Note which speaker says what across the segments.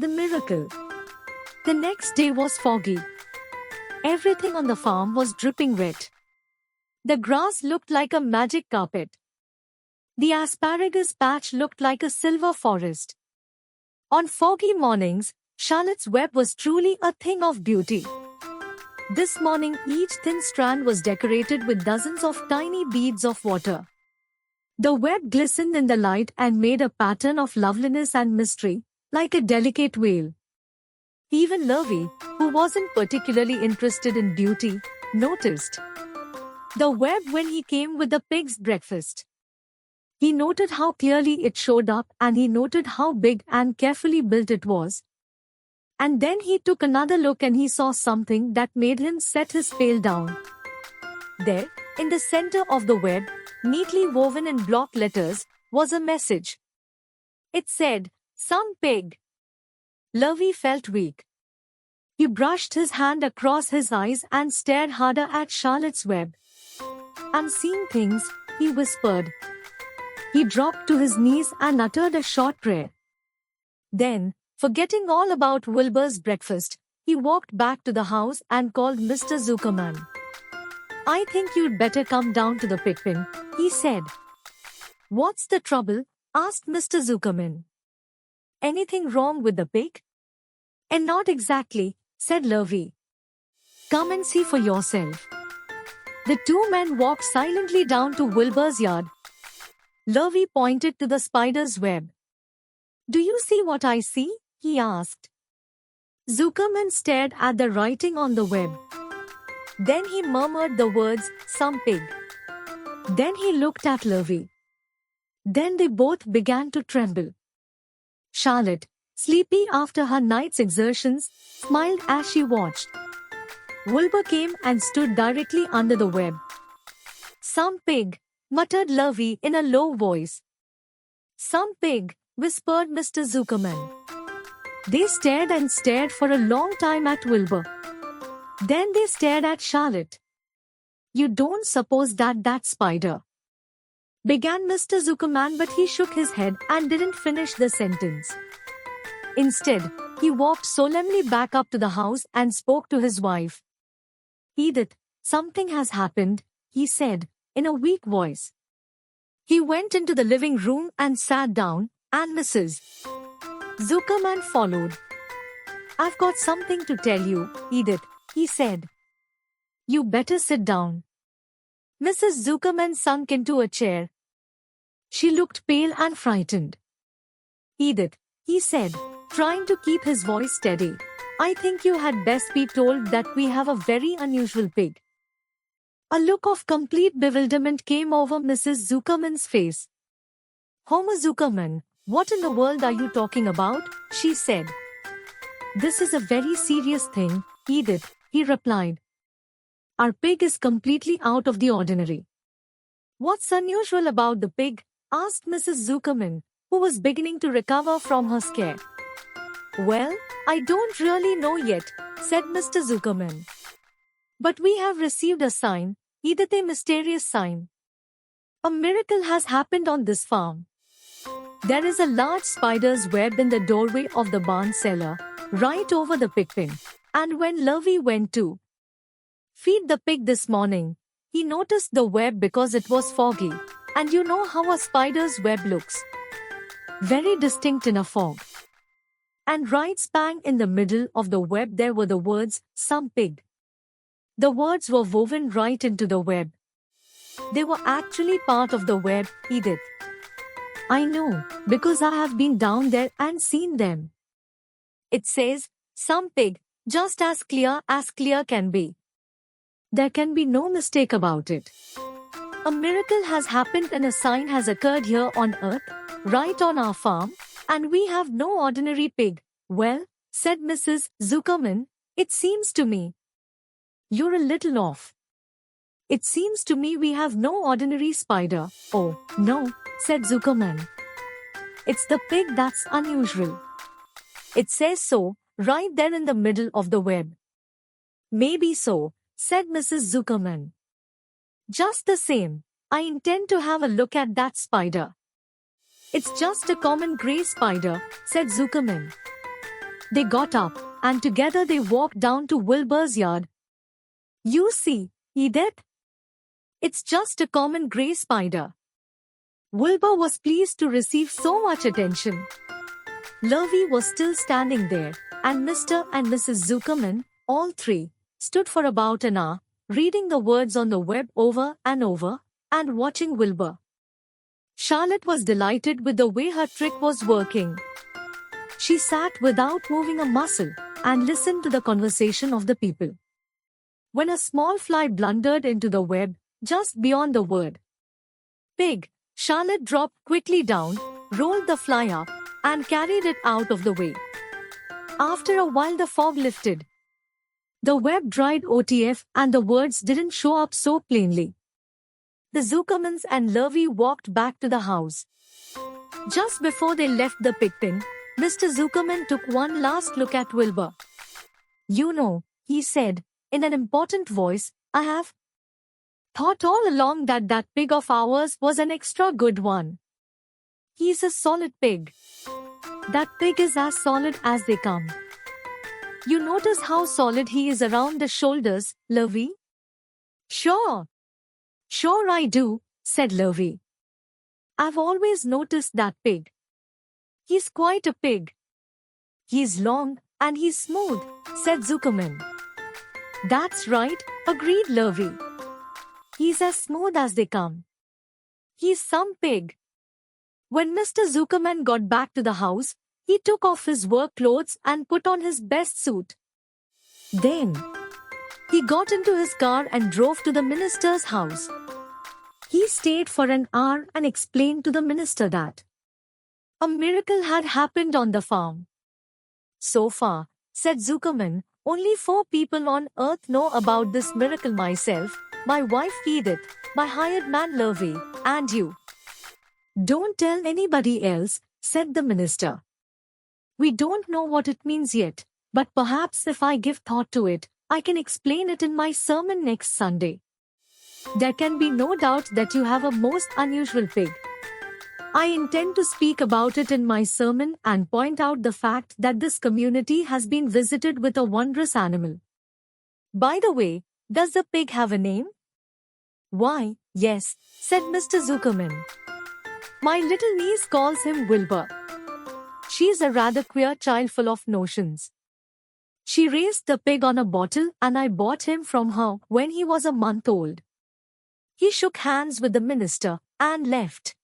Speaker 1: The miracle. The next day was foggy. Everything on the farm was dripping wet. The grass looked like a magic carpet. The asparagus patch looked like a silver forest. On foggy mornings, Charlotte's Web was truly a thing of beauty. This morning, each thin strand was decorated with dozens of tiny beads of water. The web glistened in the light and made a pattern of loveliness and mystery, like a delicate veil. Even Lovey, who wasn't particularly interested in beauty, noticed the web when he came with the pig's breakfast. He noted how clearly it showed up and he noted how big and carefully built it was. And then he took another look and he saw something that made him set his pail down. There, in the center of the web, neatly woven in block letters, was a message. It said, "Some pig." Lovey felt weak. He brushed his hand across his eyes and stared harder at Charlotte's Web. "I'm seeing things," he whispered. He dropped to his knees and uttered a short prayer. Then, forgetting all about Wilbur's breakfast, he walked back to the house and called Mr. Zuckerman. "I think you'd better come down to the pig pen," he said. "What's the trouble?" asked Mr. Zuckerman. "Anything wrong with the pig?" "And not exactly," said Lovey. "Come and see for yourself." The two men walked silently down to Wilbur's yard. Lovey pointed to the spider's web. "Do you see what I see?" he asked. Zuckerman stared at the writing on the web. Then he murmured the words, "Some pig." Then he looked at Lovey. Then they both began to tremble. Charlotte, sleepy after her night's exertions, smiled as she watched. Wilbur came and stood directly under the web. "Some pig," muttered Lovey in a low voice. "Some pig," whispered Mr. Zuckerman. They stared and stared for a long time at Wilbur. Then they stared at Charlotte. "You don't suppose that spider," began Mr. Zuckerman, but he shook his head and didn't finish the sentence. Instead, he walked solemnly back up to the house and spoke to his wife. "Edith, something has happened," he said, in a weak voice. He went into the living room and sat down, and Mrs. Zuckerman followed. "I've got something to tell you, Edith," he said. "You better sit down." Mrs. Zuckerman sunk into a chair. She looked pale and frightened. "Edith," he said, trying to keep his voice steady, "I think you had best be told that we have a very unusual pig." A look of complete bewilderment came over Mrs. Zuckerman's face. "Homer Zuckerman, what in the world are you talking about?" she said. "This is a very serious thing, Edith," he replied. "Our pig is completely out of the ordinary." "What's unusual about the pig?" asked Mrs. Zuckerman, who was beginning to recover from her scare. "Well, I don't really know yet," said Mr. Zuckerman. "But we have received a sign, Edith, a mysterious sign. A miracle has happened on this farm. There is a large spider's web in the doorway of the barn cellar, right over the pig pen. And when Lovey went to feed the pig this morning, he noticed the web because it was foggy, and you know how a spider's web looks. Very distinct in a fog. And right bang in the middle of the web there were the words, "Some pig." The words were woven right into the web. They were actually part of the web, Edith. I know, because I have been down there and seen them. It says, "Some pig," just as clear can be. There can be no mistake about it. A miracle has happened and a sign has occurred here on earth, right on our farm, and we have no ordinary pig. "Well," said Mrs. Zuckerman, "it seems to me you're a little off. It seems to me we have no ordinary spider." "Oh, no," said Zuckerman. "It's the pig that's unusual. It says so, right there in the middle of the web." "Maybe so," said Mrs. Zuckerman. "Just the same, I intend to have a look at that spider." "It's just a common gray spider," said Zuckerman. They got up, and together they walked down to Wilbur's yard. "You see, Edith? It's just a common grey spider." Wilbur was pleased to receive so much attention. Lurvy was still standing there, and Mr. and Mrs. Zuckerman, all three, stood for about an hour, reading the words on the web over, and watching Wilbur. Charlotte was delighted with the way her trick was working. She sat without moving a muscle, and listened to the conversation of the people. When a small fly blundered into the web, just beyond the word "pig," Charlotte dropped quickly down, rolled the fly up, and carried it out of the way. After a while the fog lifted. The web dried OTF and the words didn't show up so plainly. The Zuckermans and Lurvy walked back to the house. Just before they left the pig pen, Mr. Zuckerman took one last look at Wilbur. "You know," he said, in an important voice, "I have thought all along that that pig of ours was an extra good one. He's a solid pig. That pig is as solid as they come. You notice how solid he is around the shoulders, Lurvy?" "Sure. Sure I do," said Lurvy. "I've always noticed that pig. He's quite a pig." "He's long, and he's smooth," said Zuckerman. "That's right," agreed Lurvy. "He's as smooth as they come. He's some pig." When Mr. Zuckerman got back to the house, he took off his work clothes and put on his best suit. Then, he got into his car and drove to the minister's house. He stayed for an hour and explained to the minister that a miracle had happened on the farm. "So far," said Zuckerman, "only 4 people on earth know about this miracle: myself, my wife Edith, my hired man Lurvy, and you." "Don't tell anybody else," said the minister. "We don't know what it means yet, but perhaps if I give thought to it, I can explain it in my sermon next Sunday. There can be no doubt that you have a most unusual pig. I intend to speak about it in my sermon and point out the fact that this community has been visited with a wondrous animal. By the way, does the pig have a name?" "Why, yes," said Mr. Zuckerman. "My little niece calls him Wilbur. She's a rather queer child full of notions. She raised the pig on a bottle and I bought him from her when he was a month old." He shook hands with the minister and left.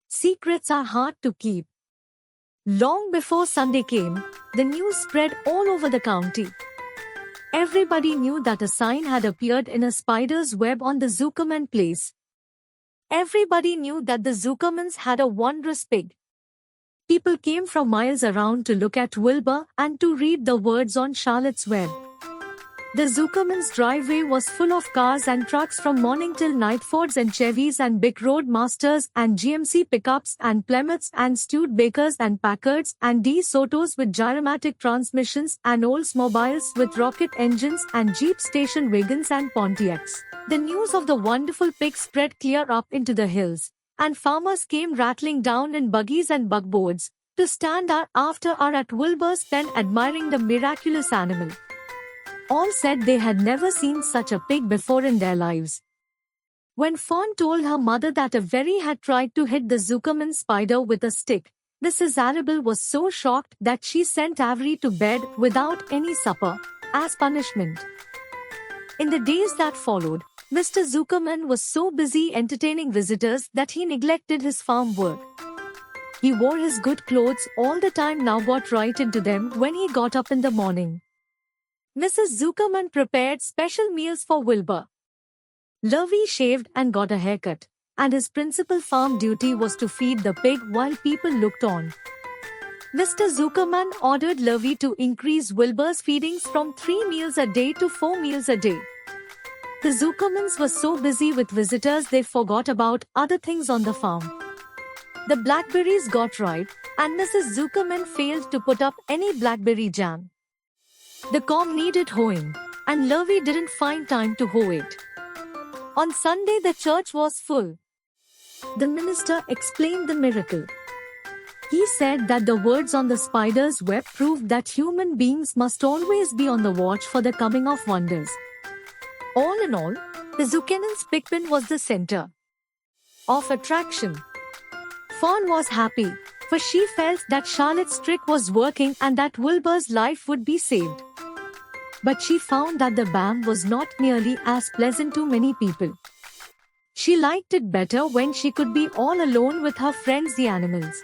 Speaker 1: Secrets are hard to keep. Long before Sunday came, the news spread all over the county. Everybody knew that a sign had appeared in a spider's web on the Zuckerman place. Everybody knew that the Zuckermans had a wondrous pig. People came from miles around to look at Wilbur and to read the words on Charlotte's web. The Zuckermans' driveway was full of cars and trucks from morning till night: Fords and Chevys and big road masters and GMC pickups and Plymouths and Studebakers and Packards and De Sotos with gyromatic transmissions and Oldsmobiles with rocket engines and Jeep station wagons and Pontiacs. The news of the wonderful pig spread clear up into the hills, and farmers came rattling down in buggies and bugboards to stand hour after hour at Wilbur's pen admiring the miraculous animal. All said they had never seen such a pig before in their lives. When Fawn told her mother that Avery had tried to hit the Zuckerman spider with a stick, Mrs. Arable was so shocked that she sent Avery to bed without any supper, as punishment. In the days that followed, Mr. Zuckerman was so busy entertaining visitors that he neglected his farm work. He wore his good clothes all the time, now got right into them when he got up in the morning. Mrs. Zuckerman prepared special meals for Wilbur. Lurvy shaved and got a haircut, and his principal farm duty was to feed the pig while people looked on. Mr. Zuckerman ordered Lurvy to increase Wilbur's feedings from 3 meals a day to 4 meals a day. The Zuckermans were so busy with visitors they forgot about other things on the farm. The blackberries got ripe, and Mrs. Zuckerman failed to put up any blackberry jam. The corn needed hoeing, and Lurvy didn't find time to hoe it. On Sunday the church was full. The minister explained the miracle. He said that the words on the spider's web proved that human beings must always be on the watch for the coming of wonders. All in all, the Zucchini's pigpen was the center of attraction. Fawn was happy, for she felt that Charlotte's trick was working and that Wilbur's life would be saved. But she found that the BAM was not nearly as pleasant to many people. She liked it better when she could be all alone with her friends the animals.